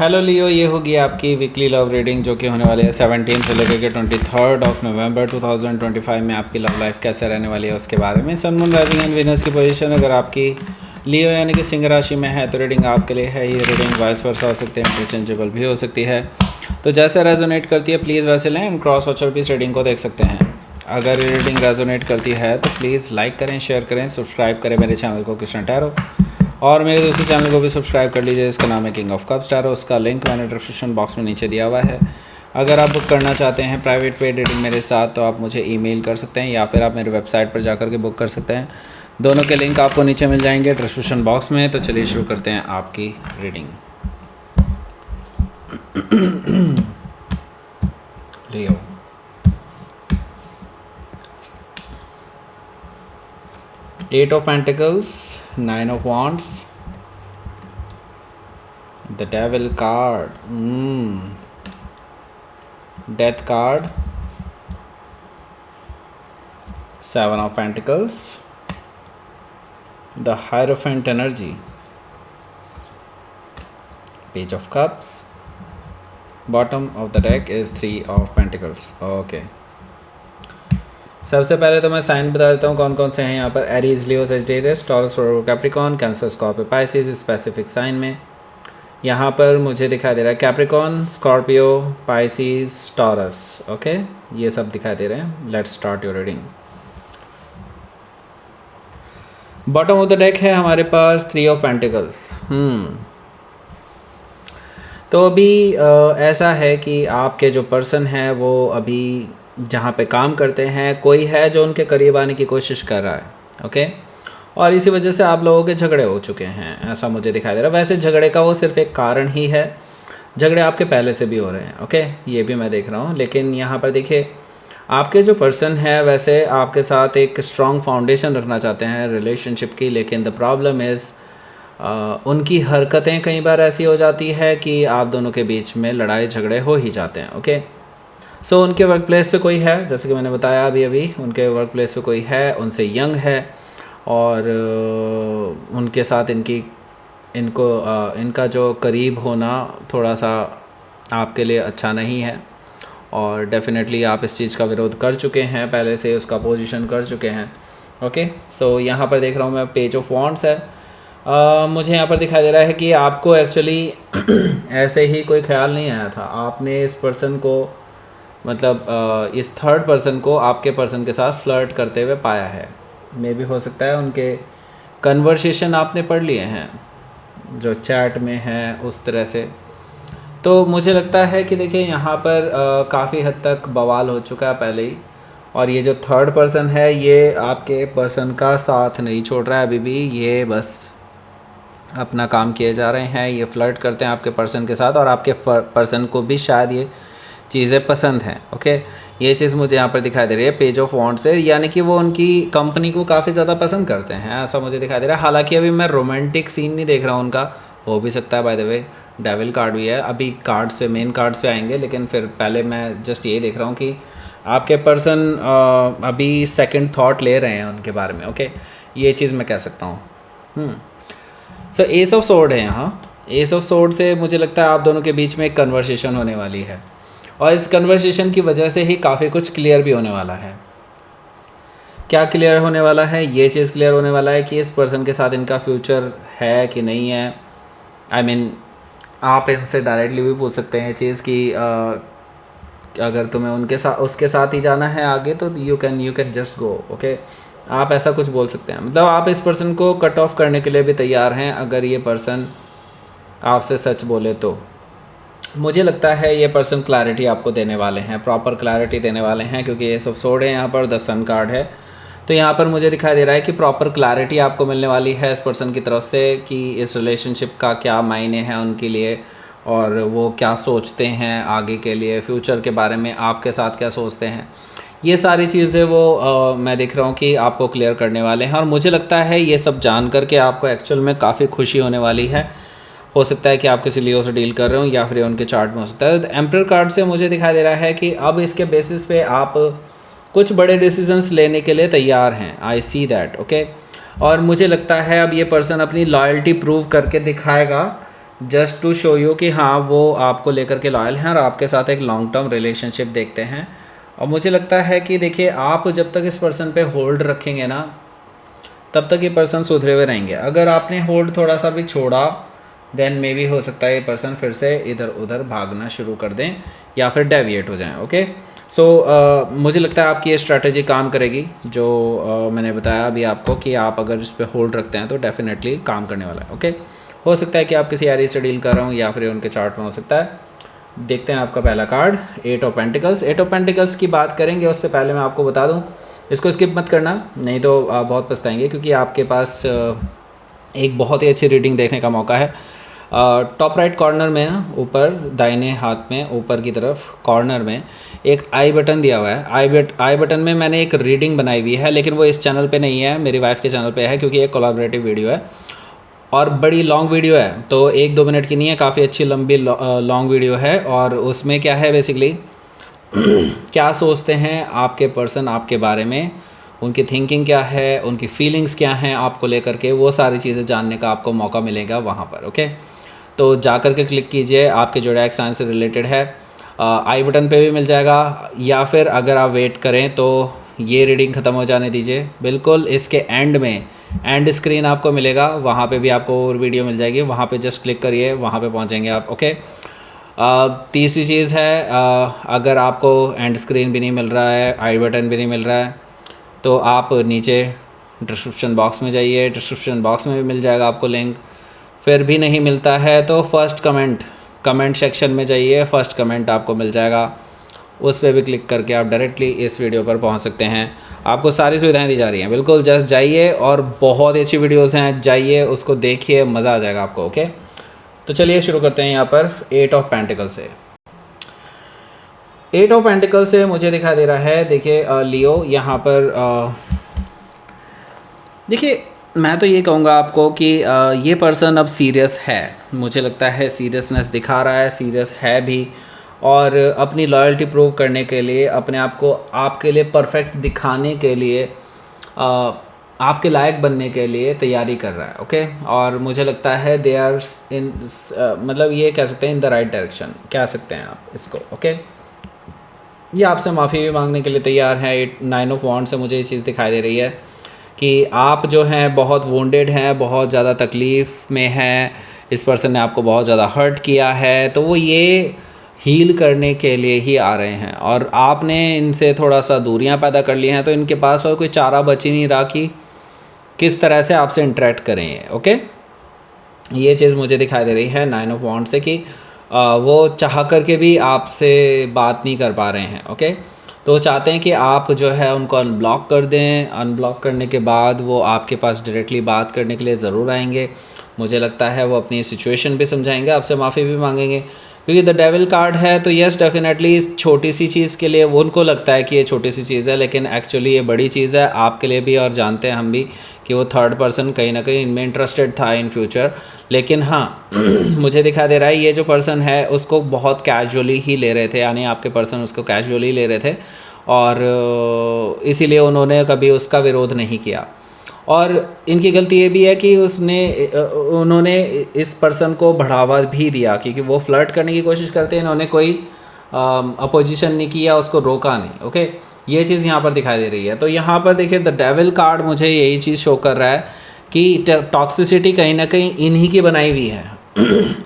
Hello लियो, ये होगी आपकी वीकली लव रीडिंग जो कि होने वाली है 17 से लेकर के 23 नवंबर 2025 में। आपकी लव लाइफ कैसे रहने वाली है उसके बारे में। Sun moon rising and Venus की पोजीशन अगर आपकी लियो यानी कि सिंह राशि में है तो रीडिंग आपके लिए है। ये रीडिंग वाइस वर्सा हो सकती है, इंटरचेंजेबल भी हो सकती है। तो जैसे रेजोनेट करती है प्लीज़ वैसे लें। एंड क्रॉस वॉचर भी इस रीडिंग को देख सकते हैं। अगर रीडिंग रेजोनेट करती है तो प्लीज़ लाइक करें, शेयर करें, सब्सक्राइब करें मेरे चैनल को कृष्ण टैरो, और मेरे दूसरे चैनल को भी सब्सक्राइब कर लीजिए। इसका नाम है किंग ऑफ कप्स टैरो। उसका लिंक मैंने डिस्क्रिप्शन बॉक्स में नीचे दिया हुआ है। अगर आप बुक करना चाहते हैं प्राइवेट पेड रीडिंग मेरे साथ तो आप मुझे ईमेल कर सकते हैं या फिर आप मेरे वेबसाइट पर जाकर के बुक कर सकते हैं। दोनों के लिंक आपको नीचे मिल जाएंगे डिस्क्रिप्शन बॉक्स में। तो चलिए शुरू करते हैं आपकी reading. Leo, Eight of Pentacles, Nine of Wands, the Devil card, Death card, Seven of Pentacles, the Hierophant energy, Page of Cups, bottom of the deck is Three of Pentacles. Okay. सबसे पहले तो मैं sign बता देता हूँ कौन कौन से हैं यहाँ पर। Aries, Leo, Sagittarius, Taurus, Virgo, Capricorn, Cancer, Scorpio, Pisces. Specific sign में यहाँ पर मुझे दिखाई दे रहा है Capricorn, Scorpio, Pisces, Taurus. Okay, ये सब दिखाई दे रहे हैं। Let's start your reading. Bottom of the deck है हमारे पास थ्री ऑफ पेंटिकल्स। तो अभी ऐसा है कि आपके जो पर्सन है वो अभी जहाँ पे काम करते हैं कोई है जो उनके करीब आने की कोशिश कर रहा है। ओके, और इसी वजह से आप लोगों के झगड़े हो चुके हैं, ऐसा मुझे दिखाई दे रहा है। वैसे झगड़े का वो सिर्फ एक कारण ही है, झगड़े आपके पहले से भी हो रहे हैं। ओके, ये भी मैं देख रहा हूँ। लेकिन यहाँ पर देखिए आपके जो पर्सन है वैसे आपके साथ एक स्ट्रॉन्ग फाउंडेशन रखना चाहते हैं रिलेशनशिप की। लेकिन द प्रॉब्लम इज़ उनकी हरकतें कई बार ऐसी हो जाती है कि आप दोनों के बीच में लड़ाई झगड़े हो ही जाते हैं। ओके, सो उनके वर्क प्लेस पे कोई है, जैसे कि मैंने बताया अभी उनके वर्क प्लेस पे कोई है, उनसे यंग है और उनके साथ इनका जो करीब होना थोड़ा सा आपके लिए अच्छा नहीं है। और डेफिनेटली आप इस चीज़ का विरोध कर चुके हैं, पहले से उसका पोजीशन कर चुके हैं। ओके, सो यहाँ पर देख रहा हूँ मैं पेज ऑफ वॉन्ड्स है। मुझे यहाँ पर दिखाई दे रहा है कि आपको एक्चुअली ऐसे ही कोई ख्याल नहीं आया था। आपने इस पर्सन को मतलब इस थर्ड पर्सन को आपके पर्सन के साथ फ्लर्ट करते हुए पाया है। मे भी हो सकता है उनके कन्वर्सेशन आपने पढ़ लिए हैं जो चैट में है उस तरह से। तो मुझे लगता है कि देखिए यहाँ पर काफ़ी हद तक बवाल हो चुका है पहले ही। और ये जो थर्ड पर्सन है ये आपके पर्सन का साथ नहीं छोड़ रहा है अभी भी। ये बस अपना काम किए जा रहे हैं, ये फ्लर्ट करते हैं आपके पर्सन के साथ और आपके पर्सन को भी शायद ये चीज़ें पसंद हैं। ओके, ये चीज़ मुझे यहाँ पर दिखाई दे रही है पेज ऑफ वॉन्ड्स से, यानी कि वो उनकी कंपनी को काफ़ी ज़्यादा पसंद करते हैं, ऐसा मुझे दिखाई दे रहा है। हालांकि अभी मैं रोमांटिक सीन नहीं देख रहा हूँ उनका, हो भी सकता है। By the way devil card भी है, अभी कार्ड्स पे मेन कार्ड्स पे आएंगे, लेकिन फिर पहले मैं जस्ट ये देख रहा हूँ कि आपके पर्सन अभी सेकेंड थाट ले रहे हैं उनके बारे में। ओके, ये चीज़ मैं कह सकता हूँ। सो एस ऑफ सोर्ड है यहाँ। एस ऑफ सोर्ड से मुझे लगता है आप दोनों के बीच में एक कन्वर्सेशन होने वाली है और इस कन्वर्सेशन की वजह से ही काफ़ी कुछ क्लियर भी होने वाला है। क्या क्लियर होने वाला है? ये चीज़ क्लियर होने वाला है कि इस पर्सन के साथ इनका फ्यूचर है कि नहीं है। आई मीन आप इनसे डायरेक्टली भी पूछ सकते हैं चीज़ कि अगर तुम्हें उसके साथ ही जाना है आगे तो you can just go. Okay, आप ऐसा कुछ बोल सकते हैं। मतलब आप इस पर्सन को कट ऑफ करने के लिए भी तैयार हैं अगर ये पर्सन आपसे सच बोले तो। मुझे लगता है ये पर्सन क्लैरिटी आपको देने वाले हैं, प्रॉपर क्लैरिटी देने वाले हैं, क्योंकि ये सब सोड है यहाँ पर, द सन कार्ड है। तो यहाँ पर मुझे दिखाई दे रहा है कि प्रॉपर क्लैरिटी आपको मिलने वाली है इस पर्सन की तरफ से कि इस रिलेशनशिप का क्या मायने हैं उनके लिए और वो क्या सोचते हैं आगे के लिए, फ्यूचर के बारे में आपके साथ क्या सोचते हैं। ये सारी चीज़ें वो मैं देख रहा हूँ कि आपको क्लियर करने वाले हैं और मुझे लगता है ये सब जान करके आपको एक्चुअल में काफ़ी खुशी होने वाली है। हो सकता है कि आप किसी लियो से डील कर रहे हो या फिर उनके चार्ट में हो सकता है। एम्परर कार्ड से मुझे दिखाई दे रहा है कि अब इसके बेसिस पे आप कुछ बड़े डिसीजंस लेने के लिए तैयार हैं। आई सी दैट। ओके, और मुझे लगता है अब ये पर्सन अपनी लॉयल्टी प्रूव करके दिखाएगा जस्ट टू शो यू कि हाँ वो आपको लेकर के लॉयल हैं और आपके साथ एक लॉन्ग टर्म रिलेशनशिप देखते हैं। और मुझे लगता है कि देखिए, आप जब तक इस पर्सन पे होल्ड रखेंगे ना, तब तक ये पर्सन सुधरे हुए रहेंगे। अगर आपने होल्ड थोड़ा सा भी छोड़ा, देन मे बी हो सकता है ये पर्सन फिर से इधर उधर भागना शुरू कर दें या फिर डेविएट हो जाएं। ओके, सो मुझे लगता है आपकी ये स्ट्रैटेजी काम करेगी जो मैंने बताया अभी आपको, कि आप अगर इस पर होल्ड रखते हैं तो डेफिनेटली काम करने वाला है। ओके, हो सकता है कि आप किसी एरी से डील कर रहे हो या फिर उनके चार्ट में हो सकता है। देखते हैं आपका पहला card, 8 of pentacles. 8 of pentacles की बात करेंगे उससे पहले मैं आपको बता दूं, इसको स्किप मत करना, नहीं तो आप बहुत पछताएंगे, क्योंकि आपके पास एक बहुत ही अच्छी रीडिंग देखने का मौका है। टॉप राइट कॉर्नर में ना, ऊपर दाहिने हाथ में ऊपर की तरफ कॉर्नर में एक आई बटन दिया हुआ है। आई बटन में मैंने एक रीडिंग बनाई हुई है, लेकिन वो इस चैनल पे नहीं है, मेरी वाइफ के चैनल पे है, क्योंकि एक कोलैबोरेटिव वीडियो है और बड़ी लॉन्ग वीडियो है, तो 1-2 मिनट की नहीं है, काफ़ी अच्छी लंबी लॉन्ग वीडियो है। और उसमें क्या है बेसिकली क्या सोचते हैं आपके पर्सन आपके बारे में, उनकी थिंकिंग क्या है, उनकी फीलिंग्स क्या हैं आपको लेकर के, वो सारी चीज़ें जानने का आपको मौका मिलेगा वहाँ पर। ओके, तो जा कर के क्लिक कीजिए, आपके ज़ोडिएक साइन से रिलेटेड है। आई बटन पे भी मिल जाएगा, या फिर अगर आप वेट करें तो ये रीडिंग ख़त्म हो जाने दीजिए, बिल्कुल इसके एंड में एंड स्क्रीन आपको मिलेगा, वहाँ पे भी आपको और वीडियो मिल जाएगी, वहाँ पे जस्ट क्लिक करिए, वहाँ पे पहुँचेंगे आप। ओके, तीसरी चीज़ है, अगर आपको एंड स्क्रीन भी नहीं मिल रहा है, आई बटन भी नहीं मिल रहा है, तो आप नीचे डिस्क्रिप्शन बॉक्स में जाइए, डिस्क्रिप्शन बॉक्स में भी मिल जाएगा आपको लिंक। फिर भी नहीं मिलता है तो फर्स्ट कमेंट सेक्शन में जाइए, फर्स्ट कमेंट आपको मिल जाएगा, उस पर भी क्लिक करके आप डायरेक्टली इस वीडियो पर पहुंच सकते हैं। आपको सारी सुविधाएं दी जा रही हैं, बिल्कुल जस्ट जाइए, और बहुत ही अच्छी वीडियोस हैं, जाइए उसको देखिए, मज़ा आ जाएगा आपको। ओके, तो चलिए शुरू करते हैं यहाँ पर 8 ऑफ पेंटिकल से। 8 ऑफ पेंटिकल से मुझे दिखाई दे रहा है, देखिए लियो यहाँ पर देखिए, मैं तो ये कहूँगा आपको कि ये पर्सन अब सीरियस है, मुझे लगता है सीरियसनेस दिखा रहा है, सीरियस है भी, और अपनी लॉयल्टी प्रूव करने के लिए, अपने आप को आपके लिए परफेक्ट दिखाने के लिए, आपके लायक बनने के लिए तैयारी कर रहा है। ओके, और मुझे लगता है दे आर इन, मतलब ये कह सकते हैं इन द राइट डायरेक्शन, कह सकते हैं आप इसको। ओके, ये आपसे माफ़ी भी मांगने के लिए तैयार है। 9 ऑफ वॉन्ड से मुझे ये चीज़ दिखाई दे रही है कि आप जो हैं बहुत वोंडेड हैं, बहुत ज़्यादा तकलीफ़ में हैं, इस पर्सन ने आपको बहुत ज़्यादा हर्ट किया है, तो वो ये हील करने के लिए ही आ रहे हैं, और आपने इनसे थोड़ा सा दूरियां पैदा कर ली हैं, तो इनके पास और कोई चारा बच ही नहीं रहा कि किस तरह से आपसे इंटरेक्ट करें। ओके, ये चीज़ मुझे दिखाई दे रही है 9 ऑफ वॉन्ड से, कि वो चाह करके भी आपसे बात नहीं कर पा रहे हैं। ओके, तो चाहते हैं कि आप जो है उनको अनब्लॉक कर दें, अनब्लॉक करने के बाद वो आपके पास डायरेक्टली बात करने के लिए ज़रूर आएंगे। मुझे लगता है वो अपनी सिचुएशन भी समझाएंगे, आपसे माफ़ी भी मांगेंगे, क्योंकि द डेविल कार्ड है। तो यस, डेफिनेटली इस छोटी सी चीज़ के लिए वो उनको लगता है कि ये छोटी सी चीज़ है, लेकिन एक्चुअली ये बड़ी चीज़ है आपके लिए भी, और जानते हैं हम भी कि वो थर्ड पर्सन कहीं ना कहीं इनमें इंटरेस्टेड था इन फ्यूचर। लेकिन हाँ मुझे दिखा दे रहा है ये जो पर्सन है उसको बहुत कैजुअली ही ले रहे थे, यानी आपके पर्सन उसको कैजुअली ले रहे थे, और इसीलिए उन्होंने कभी उसका विरोध नहीं किया। और इनकी गलती ये भी है कि उन्होंने इस पर्सन को बढ़ावा भी दिया, क्योंकि वो फ्लर्ट करने की कोशिश करते हैं, इन्होंने कोई अपोजिशन नहीं किया, उसको रोका नहीं। ओके, ये चीज़ यहाँ पर दिखाई दे रही है। तो यहाँ पर देखिए द डेविल कार्ड मुझे यही चीज़ शो कर रहा है कि टॉक्सिसिटी कहीं ना कहीं इन्हीं की बनाई हुई है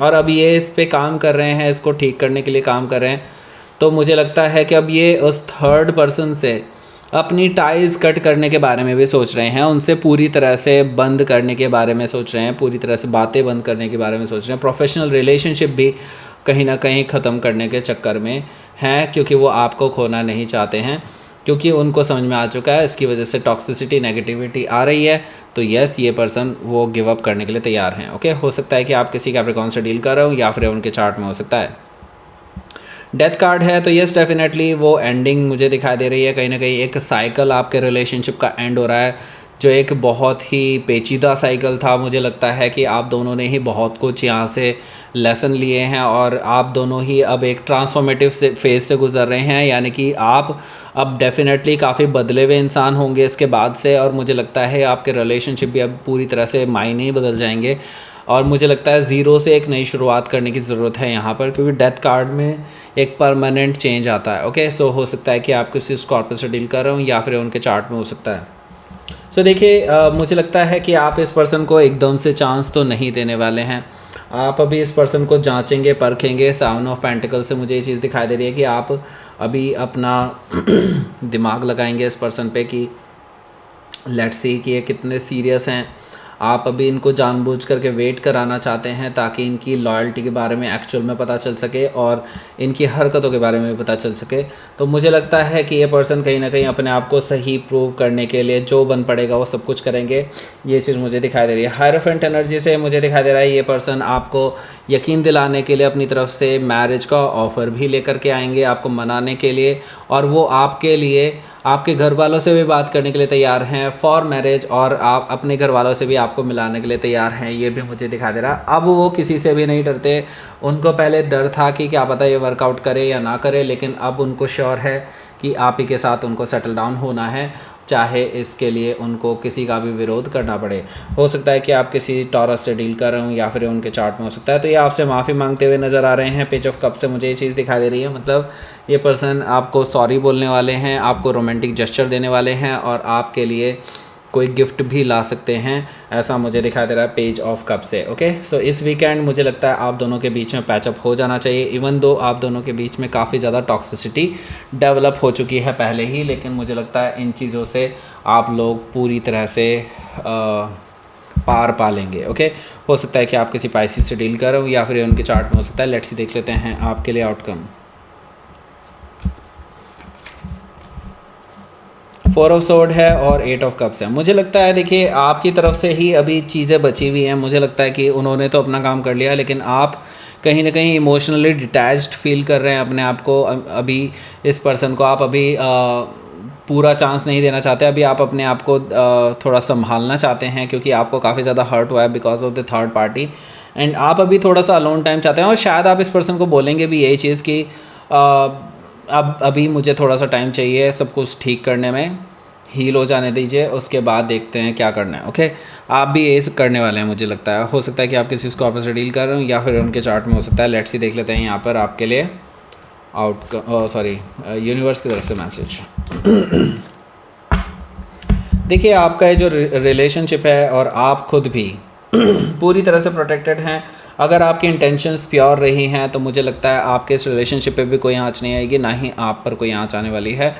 और अब ये इस पे काम कर रहे हैं, इसको ठीक करने के लिए काम कर रहे हैं। तो मुझे लगता है कि अब ये उस थर्ड पर्सन से अपनी टाइज़ कट करने के बारे में भी सोच रहे हैं, उनसे पूरी तरह से बंद करने के बारे में सोच रहे हैं, पूरी तरह से बातें बंद करने के बारे में सोच रहे हैं। प्रोफेशनल रिलेशनशिप भी कहीं ना कहीं ख़त्म करने के चक्कर में हैं, क्योंकि वो आपको खोना नहीं चाहते हैं, क्योंकि उनको समझ में आ चुका है इसकी वजह से टॉक्सिसिटी नेगेटिविटी आ रही है। तो यस, ये पर्सन वो गिव अप करने के लिए तैयार हैं। ओके, हो सकता है कि आप किसी कैप्रिकॉर्न से डील कर रहे हो, या फिर उनके चार्ट में हो सकता है डेथ कार्ड है। तो यस, डेफिनेटली वो एंडिंग मुझे दिखाई दे रही है, कहीं ना कहीं एक साइकिल आपके रिलेशनशिप का एंड हो रहा है, जो एक बहुत ही पेचीदा साइकिल था। मुझे लगता है कि आप दोनों ने ही बहुत कुछ यहाँ से लेसन लिए हैं, और आप दोनों ही अब एक ट्रांसफॉर्मेटिव फेज़ से गुजर रहे हैं, यानी कि आप अब डेफिनेटली काफ़ी बदले हुए इंसान होंगे इसके बाद से, और मुझे लगता है आपके रिलेशनशिप भी अब पूरी तरह से मायने ही बदल जाएंगे। और मुझे लगता है ज़ीरो से एक नई शुरुआत करने की ज़रूरत है यहाँ पर, क्योंकि डेथ कार्ड में एक परमानेंट चेंज आता है। ओके, सो हो सकता है कि आप किसी स्कॉर्पियो से डील कर रहे हो या फिर उनके चार्ट में हो सकता है। सो देखिए, मुझे लगता है कि आप इस पर्सन को एकदम से चांस तो नहीं देने वाले हैं। आप अभी इस पर्सन को जांचेंगे, परखेंगे। 7 ऑफ पेंटिकल से मुझे ये चीज़ दिखाई दे रही है कि आप अभी अपना दिमाग लगाएंगे इस पर्सन पे कि लेट्स सी कि ये कितने सीरियस हैं। आप अभी इनको जानबूझ करके वेट कराना चाहते हैं ताकि इनकी लॉयल्टी के बारे में एक्चुअल में पता चल सके और इनकी हरकतों के बारे में पता चल सके। तो मुझे लगता है कि ये पर्सन कहीं ना कहीं अपने आप को सही प्रूव करने के लिए जो बन पड़ेगा वो सब कुछ करेंगे। ये चीज़ मुझे दिखाई दे रही है। हायरोफेंट एनर्जी से मुझे दिखाई दे रहा है ये पर्सन आपको यकीन दिलाने के लिए अपनी तरफ से मैरिज का ऑफ़र भी लेकर के आएंगे, आपको मनाने के लिए, और वो आपके लिए आपके घर वालों से भी बात करने के लिए तैयार हैं फॉर मैरिज, और आप अपने घर वालों से भी आपको मिलाने के लिए तैयार हैं। ये भी मुझे दिखा दे रहा। अब वो किसी से भी नहीं डरते। उनको पहले डर था कि क्या पता ये वर्कआउट करे या ना करे, लेकिन अब उनको श्योर है कि आप ही के साथ उनको सेटल डाउन होना है, चाहे इसके लिए उनको किसी का भी विरोध करना पड़े। हो सकता है कि आप किसी टॉरस से डील कर रहे हो या फिर उनके चार्ट में हो सकता है। तो ये आपसे माफ़ी मांगते हुए नज़र आ रहे हैं। पेज ऑफ कप से मुझे ये चीज़ दिखाई दे रही है, मतलब ये पर्सन आपको सॉरी बोलने वाले हैं, आपको रोमांटिक जेस्चर देने वाले हैं और आपके लिए कोई गिफ्ट भी ला सकते हैं, ऐसा मुझे दिखाई दे रहा है पेज ऑफ कप से। ओके, सो इस वीकेंड मुझे लगता है आप दोनों के बीच में पैचअप हो जाना चाहिए। इवन दो आप दोनों के बीच में काफ़ी ज़्यादा टॉक्सिसिटी डेवलप हो चुकी है पहले ही, लेकिन मुझे लगता है इन चीज़ों से आप लोग पूरी तरह से पार पा लेंगे। ओके, हो सकता है कि आप किसी पाइसिस से डील कर रहे हो या फिर उनके चार्ट में हो सकता है। लेट्स सी देख लेते हैं आपके लिए आउटकम। 4 ऑफ सोर्ड है और 8 ऑफ कप्स है। मुझे लगता है देखिए आपकी तरफ से ही अभी चीज़ें बची हुई हैं। मुझे लगता है कि उन्होंने तो अपना काम कर लिया, लेकिन आप कहीं ना कहीं इमोशनली डिटैच्ड फील कर रहे हैं अपने आप को। अभी इस पर्सन को आप अभी पूरा चांस नहीं देना चाहते। अभी आप अपने आप को थोड़ा संभालना चाहते हैं, क्योंकि आपको काफ़ी ज़्यादा हर्ट हुआ है because of the third party, and आप अभी थोड़ा सा अलोन टाइम चाहते हैं। और शायद आप इस पर्सन को बोलेंगे भी यही चीज़ कि अब अभी मुझे थोड़ा सा टाइम चाहिए सब कुछ ठीक करने में, हील हो जाने दीजिए, उसके बाद देखते हैं क्या करना है। ओके, आप भी ये करने वाले हैं मुझे लगता है। हो सकता है कि आप किसी स्कॉर्पियो से डील कर रहे हो या फिर उनके चार्ट में हो सकता है। लेट्स सी देख लेते हैं यहाँ पर आपके लिए यूनिवर्स की तरफ से मैसेज। देखिए आपका ये जो रिलेशनशिप है और आप खुद भी पूरी तरह से प्रोटेक्टेड हैं। अगर आपकी इंटेंशंस प्योर रही हैं तो मुझे लगता है आपके इस रिलेशनशिप पे भी कोई आँच नहीं आएगी, ना ही आप पर कोई आँच आने वाली है।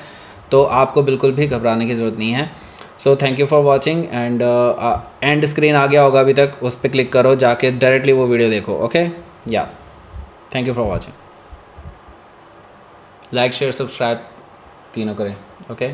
तो आपको बिल्कुल भी घबराने की ज़रूरत नहीं है। So thank you for watching, and end screen आ गया होगा अभी तक, उस पर क्लिक करो, जाके डायरेक्टली वो वीडियो देखो। ओके, या thank you for watching. Like share subscribe तीनों करें। ओके।